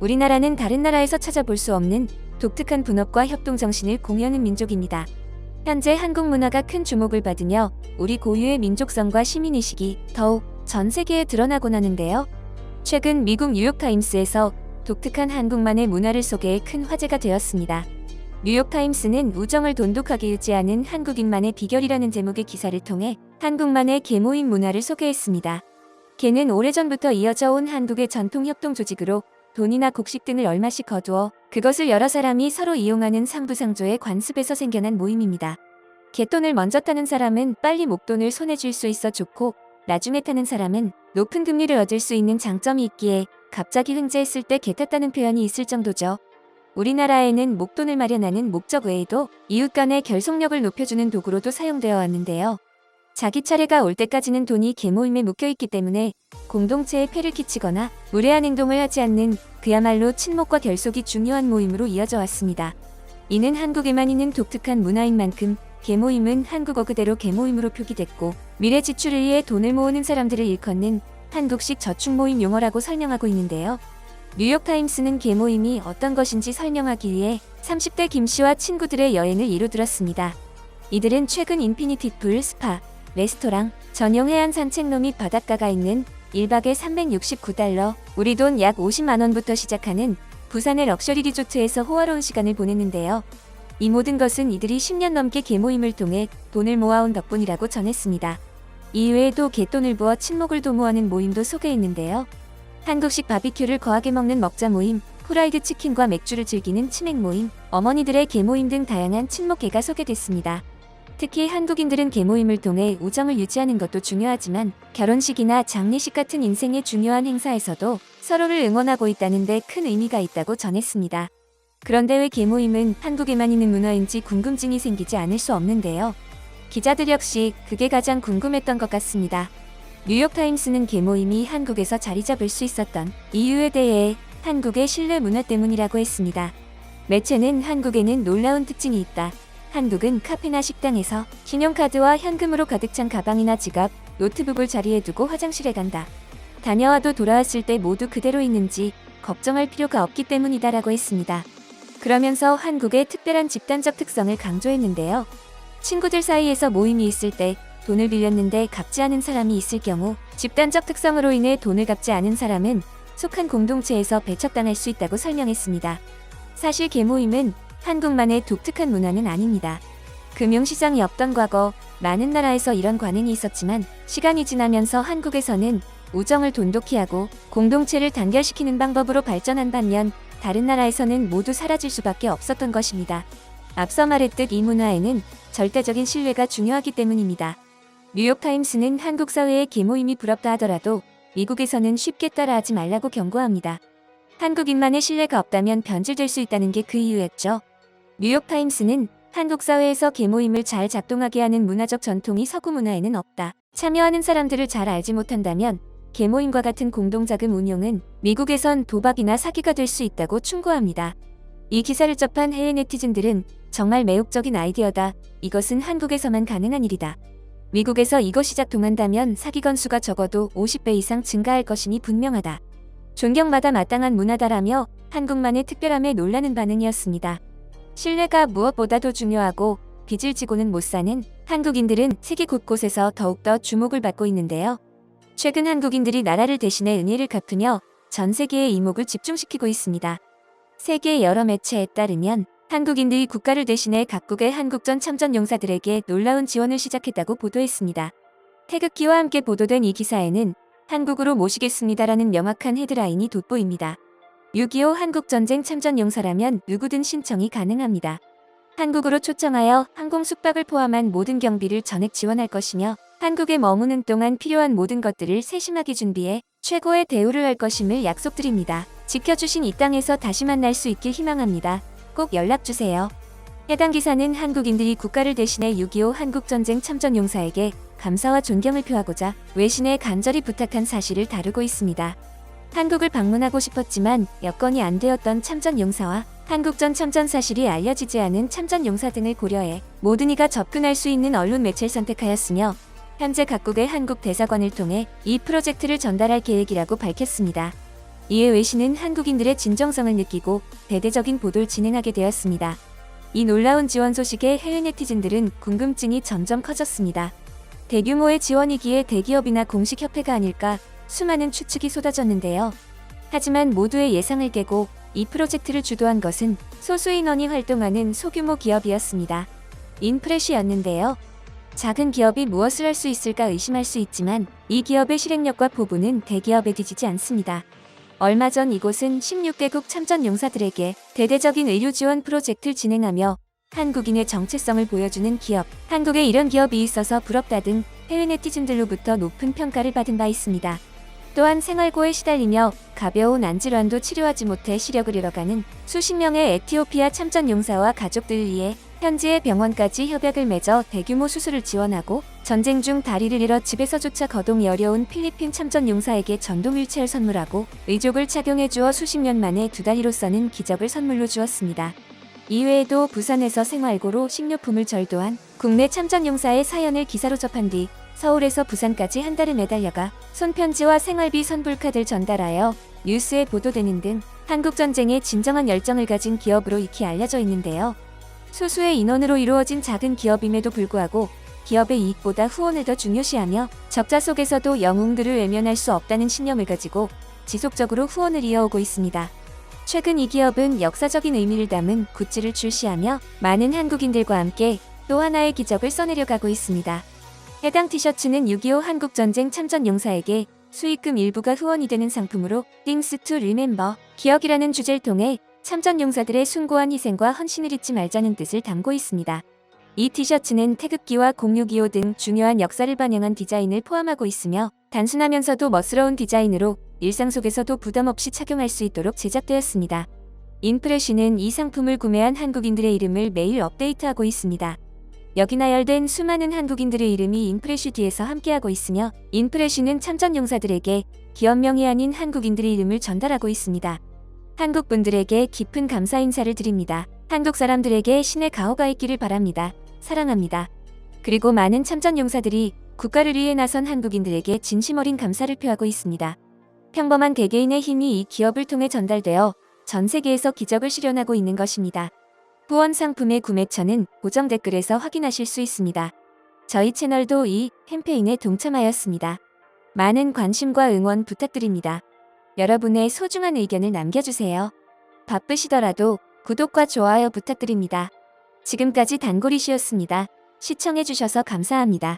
우리나라는 다른 나라에서 찾아볼 수 없는 독특한 분업과 협동정신을 공유하는 민족입니다. 현재 한국 문화가 큰 주목을 받으며 우리 고유의 민족성과 시민의식이 더욱 전 세계에 드러나곤 하는데요. 최근 미국 뉴욕타임스에서 독특한 한국만의 문화를 소개해 큰 화제가 되었습니다. 뉴욕타임스는 우정을 돈독하게 유지하는 한국인만의 비결이라는 제목의 기사를 통해 한국만의 계모임 문화를 소개했습니다. 계는 오래전부터 이어져 온 한국의 전통 협동 조직으로 돈이나 곡식 등을 얼마씩 거두어 그것을 여러 사람이 서로 이용하는 상부상조의 관습에서 생겨난 모임입니다. 갯돈을 먼저 타는 사람은 빨리 목돈을 손에 쥘 수 있어 좋고, 나중에 타는 사람은 높은 금리를 얻을 수 있는 장점이 있기에 갑자기 흥재했을 때 개 탔다는 표현이 있을 정도죠. 우리나라에는 목돈을 마련하는 목적 외에도 이웃 간의 결속력을 높여주는 도구로도 사용되어 왔는데요. 자기 차례가 올 때까지는 돈이 계모임에 묶여있기 때문에 공동체에 폐를 끼치거나 무례한 행동을 하지 않는 그야말로 친목과 결속이 중요한 모임으로 이어져 왔습니다. 이는 한국에만 있는 독특한 문화인 만큼 계모임은 한국어 그대로 계모임으로 표기됐고, 미래 지출을 위해 돈을 모으는 사람들을 일컫는 한국식 저축모임 용어라고 설명하고 있는데요. 뉴욕타임스는 계모임이 어떤 것인지 설명하기 위해 30대 김씨와 친구들의 여행을 이루들었습니다. 이들은 최근 인피니티 풀, 스파, 레스토랑, 전용 해안 산책로 및 바닷가가 있는 1박에 $369, 우리 돈 약 50만원부터 시작하는 부산의 럭셔리 리조트에서 호화로운 시간을 보냈는데요. 이 모든 것은 이들이 10년 넘게 계모임을 통해 돈을 모아온 덕분이라고 전했습니다. 이외에도 갯돈을 부어 친목을 도모하는 모임도 소개했는데요. 한국식 바비큐를 거하게 먹는 먹자 모임, 후라이드 치킨과 맥주를 즐기는 치맥 모임, 어머니들의 계모임 등 다양한 친목계가 소개됐습니다. 특히 한국인들은 계모임을 통해 우정을 유지하는 것도 중요하지만 결혼식이나 장례식 같은 인생의 중요한 행사에서도 서로를 응원하고 있다는 데 큰 의미가 있다고 전했습니다. 그런데 왜 계모임은 한국에만 있는 문화인지 궁금증이 생기지 않을 수 없는데요. 기자들 역시 그게 가장 궁금했던 것 같습니다. 뉴욕타임스는 계모임이 한국에서 자리 잡을 수 있었던 이유에 대해 한국의 신뢰 문화 때문이라고 했습니다. 매체는 한국에는 놀라운 특징이 있다. 한국은 카페나 식당에서 신용카드와 현금으로 가득 찬 가방이나 지갑, 노트북을 자리에 두고 화장실에 간다. 다녀와도 돌아왔을 때 모두 그대로 있는지 걱정할 필요가 없기 때문이다라고 했습니다. 그러면서 한국의 특별한 집단적 특성을 강조했는데요. 친구들 사이에서 모임이 있을 때 돈을 빌렸는데 갚지 않은 사람이 있을 경우 집단적 특성으로 인해 돈을 갚지 않은 사람은 속한 공동체에서 배척당할 수 있다고 설명했습니다. 사실 계모임은 한국만의 독특한 문화는 아닙니다. 금융시장이 없던 과거 많은 나라에서 이런 관행이 있었지만 시간이 지나면서 한국에서는 우정을 돈독히 하고 공동체를 단결시키는 방법으로 발전한 반면 다른 나라에서는 모두 사라질 수밖에 없었던 것입니다. 앞서 말했듯 이 문화에는 절대적인 신뢰가 중요하기 때문입니다. 뉴욕타임스는 한국 사회의 계모임이 부럽다 하더라도 미국에서는 쉽게 따라하지 말라고 경고합니다. 한국인만의 신뢰가 없다면 변질될 수 있다는 게 그 이유였죠. 뉴욕타임스는 한국 사회에서 계모임을 잘 작동하게 하는 문화적 전통이 서구 문화에는 없다. 참여하는 사람들을 잘 알지 못한다면 계모임과 같은 공동자금 운용은 미국에선 도박이나 사기가 될 수 있다고 충고합니다. 이 기사를 접한 해외 네티즌들은 정말 매혹적인 아이디어다. 이것은 한국에서만 가능한 일이다. 미국에서 이것이 작동한다면 사기 건수가 적어도 50배 이상 증가할 것이니 분명하다. 존경받아 마땅한 문화다라며 한국만의 특별함에 놀라는 반응이었습니다. 신뢰가 무엇보다도 중요하고 빚을 지고는 못 사는 한국인들은 세계 곳곳에서 더욱더 주목을 받고 있는데요. 최근 한국인들이 나라를 대신해 은혜를 갚으며 전 세계의 이목을 집중시키고 있습니다. 세계 여러 매체에 따르면 한국인들이 국가를 대신해 각국의 한국전 참전 용사들에게 놀라운 지원을 시작했다고 보도했습니다. 태극기와 함께 보도된 이 기사에는 한국으로 모시겠습니다라는 명확한 헤드라인이 돋보입니다. 6.25 한국전쟁 참전 용사라면 누구든 신청이 가능합니다. 한국으로 초청하여 항공 숙박을 포함한 모든 경비를 전액 지원할 것이며 한국에 머무는 동안 필요한 모든 것들을 세심하게 준비해 최고의 대우를 할 것임을 약속드립니다. 지켜주신 이 땅에서 다시 만날 수 있길 희망합니다. 꼭 연락주세요. 해당 기사는 한국인들이 국가를 대신해 6.25 한국전쟁 참전 용사에게 감사와 존경을 표하고자 외신에 간절히 부탁한 사실을 다루고 있습니다. 한국을 방문하고 싶었지만 여건이 안 되었던 참전 용사와 한국전 참전 사실이 알려지지 않은 참전 용사 등을 고려해 모든 이가 접근할 수 있는 언론 매체를 선택하였으며 현재 각국의 한국 대사관을 통해 이 프로젝트를 전달할 계획이라고 밝혔습니다. 이에 외신은 한국인들의 진정성을 느끼고 대대적인 보도를 진행하게 되었습니다. 이 놀라운 지원 소식에 해외 네티즌들은 궁금증이 점점 커졌습니다. 대규모의 지원이기에 대기업이나 공식 협회가 아닐까 수많은 추측이 쏟아졌는데요. 하지만 모두의 예상을 깨고 이 프로젝트를 주도한 것은 소수 인원이 활동하는 소규모 기업이었습니다. 인프레시였는데요. 작은 기업이 무엇을 할 수 있을까 의심할 수 있지만 이 기업의 실행력과 포부는 대기업에 뒤지지 않습니다. 얼마 전 이곳은 16개국 참전 용사들에게 대대적인 의료 지원 프로젝트를 진행하며 한국인의 정체성을 보여주는 기업, 한국에 이런 기업이 있어서 부럽다 등 해외 네티즌들로부터 높은 평가를 받은 바 있습니다. 또한 생활고에 시달리며 가벼운 안질환도 치료하지 못해 시력을 잃어가는 수십 명의 에티오피아 참전 용사와 가족들을 위해 현지의 병원까지 협약을 맺어 대규모 수술을 지원하고 전쟁 중 다리를 잃어 집에서조차 거동이 어려운 필리핀 참전 용사에게 전동 휠체어를 선물하고 의족을 착용해 주어 수십 년 만에 두 다리로서는 기적을 선물로 주었습니다. 이외에도 부산에서 생활고로 식료품을 절도한 국내 참전 용사의 사연을 기사로 접한 뒤 서울에서 부산까지 한 달을 매달려가 손편지와 생활비 선불카드를 전달하여 뉴스에 보도되는 등 한국전쟁에 진정한 열정을 가진 기업으로 익히 알려져 있는데요. 소수의 인원으로 이루어진 작은 기업임에도 불구하고 기업의 이익보다 후원을 더 중요시하며 적자 속에서도 영웅들을 외면할 수 없다는 신념을 가지고 지속적으로 후원을 이어오고 있습니다. 최근 이 기업은 역사적인 의미를 담은 굿즈를 출시하며 많은 한국인들과 함께 또 하나의 기적을 써내려가고 있습니다. 해당 티셔츠는 6.25 한국전쟁 참전 용사에게 수익금 일부가 후원이 되는 상품으로 Things to Remember, 기억이라는 주제를 통해 참전 용사들의 숭고한 희생과 헌신을 잊지 말자는 뜻을 담고 있습니다. 이 티셔츠는 태극기와 공육이호 등 중요한 역사를 반영한 디자인을 포함하고 있으며 단순하면서도 멋스러운 디자인으로 일상 속에서도 부담 없이 착용할 수 있도록 제작되었습니다. 인프레쉬는 이 상품을 구매한 한국인들의 이름을 매일 업데이트하고 있습니다. 여기 나열된 수많은 한국인들의 이름이 인프레쉬 뒤에서 함께하고 있으며 인프레쉬는 참전 용사들에게 기업명이 아닌 한국인들의 이름을 전달하고 있습니다. 한국 분들에게 깊은 감사 인사를 드립니다. 한국 사람들에게 신의 가호가 있기를 바랍니다. 사랑합니다. 그리고 많은 참전 용사들이 국가를 위해 나선 한국인들에게 진심 어린 감사를 표하고 있습니다. 평범한 개개인의 힘이 이 기업을 통해 전달되어 전 세계에서 기적을 실현하고 있는 것입니다. 후원 상품의 구매처는 고정 댓글에서 확인하실 수 있습니다. 저희 채널도 이 캠페인에 동참하였습니다. 많은 관심과 응원 부탁드립니다. 여러분의 소중한 의견을 남겨주세요. 바쁘시더라도 구독과 좋아요 부탁드립니다. 지금까지 단골이시였습니다. 시청해주셔서 감사합니다.